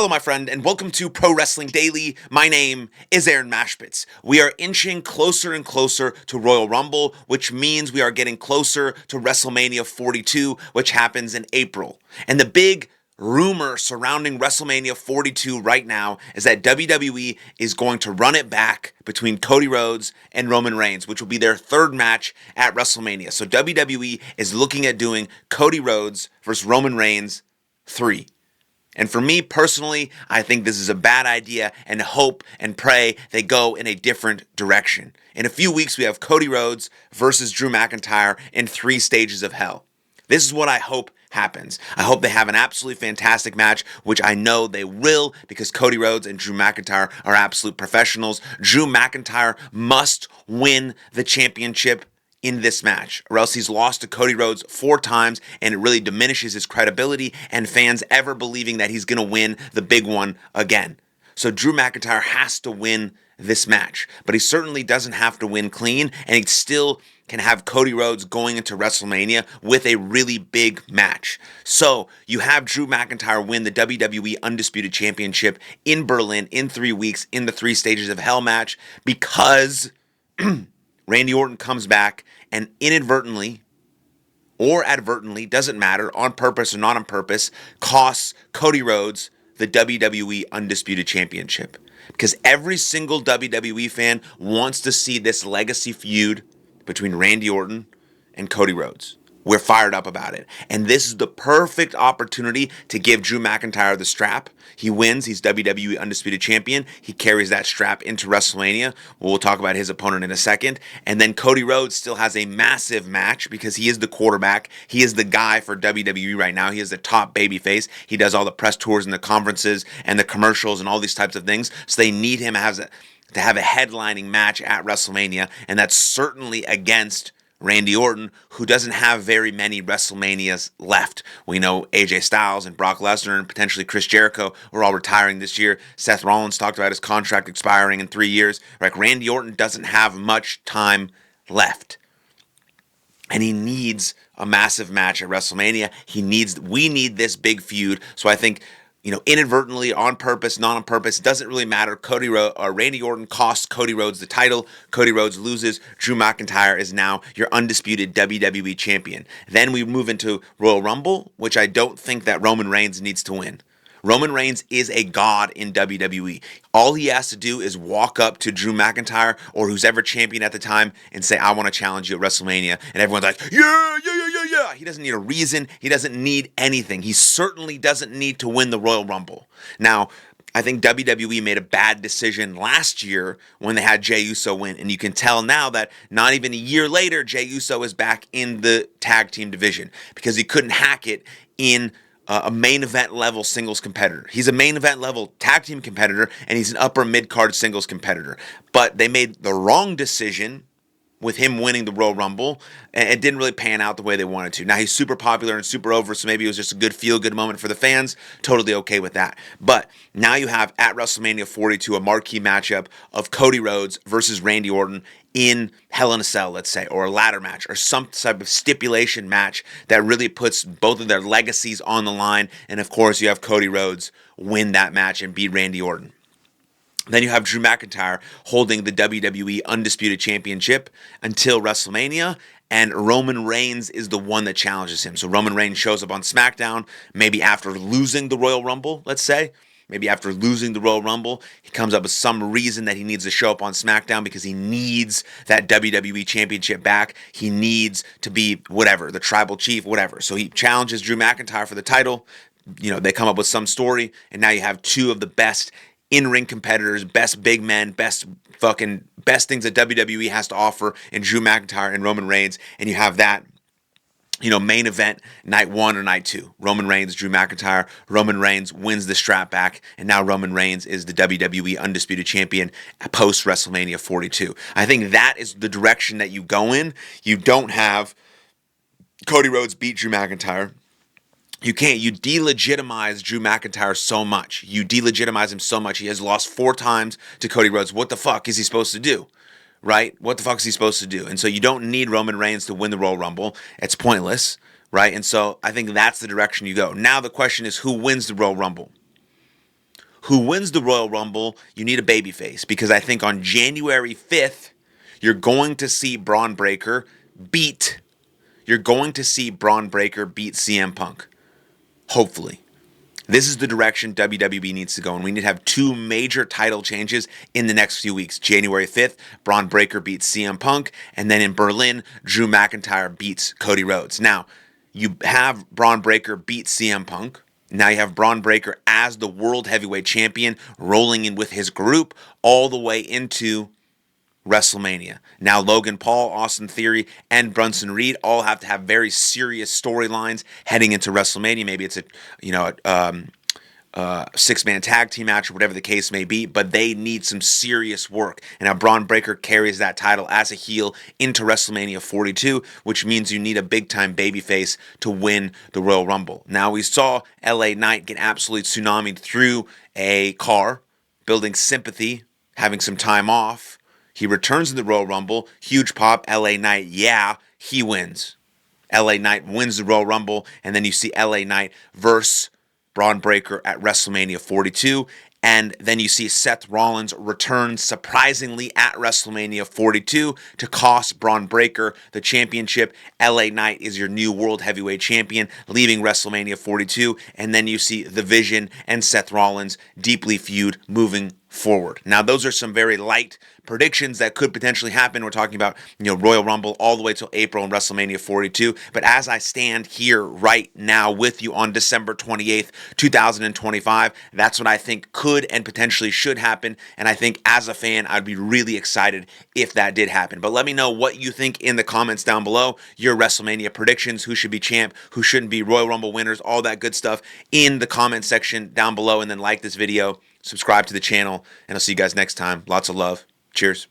Hello, my friend, and welcome to Pro Wrestling Daily. My name is Aaron Machbitz. We are inching closer and closer to Royal Rumble, which means we are getting closer to WrestleMania 42, which happens in April. And the big rumor surrounding WrestleMania 42 right now is that WWE is going to run it back between Cody Rhodes and Roman Reigns, which will be their third match at WrestleMania. So WWE is looking at doing Cody Rhodes versus Roman Reigns 3. And for me personally, I think this is a bad idea and hope and pray they go in a different direction. In a few weeks, we have Cody Rhodes versus Drew McIntyre in 3 stages of hell. This is what I hope happens. I hope they have an absolutely fantastic match, which I know they will because Cody Rhodes and Drew McIntyre are absolute professionals. Drew McIntyre must win the championship in this match, or else he's lost to Cody Rhodes 4 times, and it really diminishes his credibility and fans ever believing that he's going to win the big one again. So Drew McIntyre has to win this match, but he certainly doesn't have to win clean, and he still can have Cody Rhodes going into WrestleMania with a really big match. So you have Drew McIntyre win the WWE Undisputed Championship in Berlin in 3 weeks in the 3 stages of hell match because Randy Orton comes back and inadvertently or advertently, doesn't matter, on purpose or not on purpose, costs Cody Rhodes the WWE Undisputed Championship. Because every single WWE fan wants to see this legacy feud between Randy Orton and Cody Rhodes. We're fired up about it. And this is the perfect opportunity to give Drew McIntyre the strap. He wins. He's WWE Undisputed Champion. He carries that strap into WrestleMania. We'll talk about his opponent in a second. And then Cody Rhodes still has a massive match because he is the quarterback. He is the guy for WWE right now. He is the top babyface. He does all the press tours and the conferences and the commercials and all these types of things. So they need him to have a headlining match at WrestleMania. And that's certainly against Randy Orton, who doesn't have very many WrestleManias left. We know AJ Styles and Brock Lesnar and potentially Chris Jericho are all retiring this year. Seth Rollins talked about his contract expiring in 3 years. Like, Randy Orton doesn't have much time left. And he needs a massive match at WrestleMania. We need this big feud. So I think, inadvertently, on purpose, not on purpose, it doesn't really matter. Randy Orton costs Cody Rhodes the title. Cody Rhodes loses. Drew McIntyre is now your undisputed WWE champion. Then we move into Royal Rumble, which I don't think that Roman Reigns needs to win. Roman Reigns is a god in WWE. All he has to do is walk up to Drew McIntyre or who's ever champion at the time and say, I want to challenge you at WrestleMania. And everyone's like, yeah. He doesn't need a reason. He doesn't need anything. He certainly doesn't need to win the Royal Rumble. Now, I think WWE made a bad decision last year when they had Jey Uso win. And you can tell now that not even a year later, Jey Uso is back in the tag team division because he couldn't hack it in a main event level singles competitor. He's a main event level tag team competitor, and he's an upper mid-card singles competitor. But they made the wrong decision with him winning the Royal Rumble, and it didn't really pan out the way they wanted to. Now, he's super popular and super over, so maybe it was just a good feel-good moment for the fans. Totally okay with that. But now you have, at WrestleMania 42, a marquee matchup of Cody Rhodes versus Randy Orton in Hell in a Cell, let's say, or a ladder match, or some type of stipulation match that really puts both of their legacies on the line. And, of course, you have Cody Rhodes win that match and beat Randy Orton. Then you have Drew McIntyre holding the WWE Undisputed Championship until WrestleMania, and Roman Reigns is the one that challenges him. So Roman Reigns shows up on SmackDown, maybe after losing the Royal Rumble, let's say. Maybe after losing the Royal Rumble, he comes up with some reason that he needs to show up on SmackDown because he needs that WWE Championship back. He needs to be whatever, the tribal chief, whatever. So he challenges Drew McIntyre for the title. They come up with some story, and now you have 2 of the best in-ring competitors, best big men, best things that WWE has to offer in Drew McIntyre and Roman Reigns, and you have that, main event night 1 or night 2. Roman Reigns, Drew McIntyre. Roman Reigns wins the strap back, and now Roman Reigns is the WWE Undisputed Champion post WrestleMania 42. I think that is the direction that you go in. You don't have Cody Rhodes beat Drew McIntyre. You can't. You delegitimize Drew McIntyre so much. You delegitimize him so much. He has lost 4 times to Cody Rhodes. What the fuck is he supposed to do? Right? What the fuck is he supposed to do? And so you don't need Roman Reigns to win the Royal Rumble. It's pointless, right? And so I think that's the direction you go. Now the question is, who wins the Royal Rumble? who wins the Royal Rumble, you need a babyface, because I think on January 5th, you're going to see Braun Breaker beat CM Punk. Hopefully. This is the direction WWE needs to go, and we need to have two major title changes in the next few weeks. January 5th, Braun Breaker beats CM Punk, and then in Berlin, Drew McIntyre beats Cody Rhodes. Now, you have Braun Breaker beat CM Punk. Now you have Braun Breaker as the World Heavyweight Champion, rolling in with his group all the way into WrestleMania. Now Logan Paul, Austin Theory, and Bronson Reed all have to have very serious storylines heading into WrestleMania. Maybe it's a six-man tag team match or whatever the case may be, but they need some serious work. And now Braun Breaker carries that title as a heel into WrestleMania 42, which means you need a big-time babyface to win the Royal Rumble. Now we saw LA Knight get absolutely tsunamied through a car, building sympathy, having some time off. He returns in the Royal Rumble, huge pop, LA Knight, yeah, he wins. LA Knight wins the Royal Rumble, and then you see LA Knight versus Braun Breaker at WrestleMania 42, and then you see Seth Rollins return surprisingly at WrestleMania 42 to cost Braun Breaker the championship. LA Knight is your new World Heavyweight Champion, leaving WrestleMania 42, and then you see The Vision and Seth Rollins deeply feud moving forward. Now, those are some very light predictions that could potentially happen. We're talking about, Royal Rumble all the way till April and WrestleMania 42. But as I stand here right now with you on December 28th, 2025, that's what I think could and potentially should happen. And I think as a fan, I'd be really excited if that did happen. But let me know what you think in the comments down below. Your WrestleMania predictions, who should be champ, who shouldn't be, Royal Rumble winners, all that good stuff in the comment section down below. And then like this video, subscribe to the channel, and I'll see you guys next time. Lots of love. Cheers.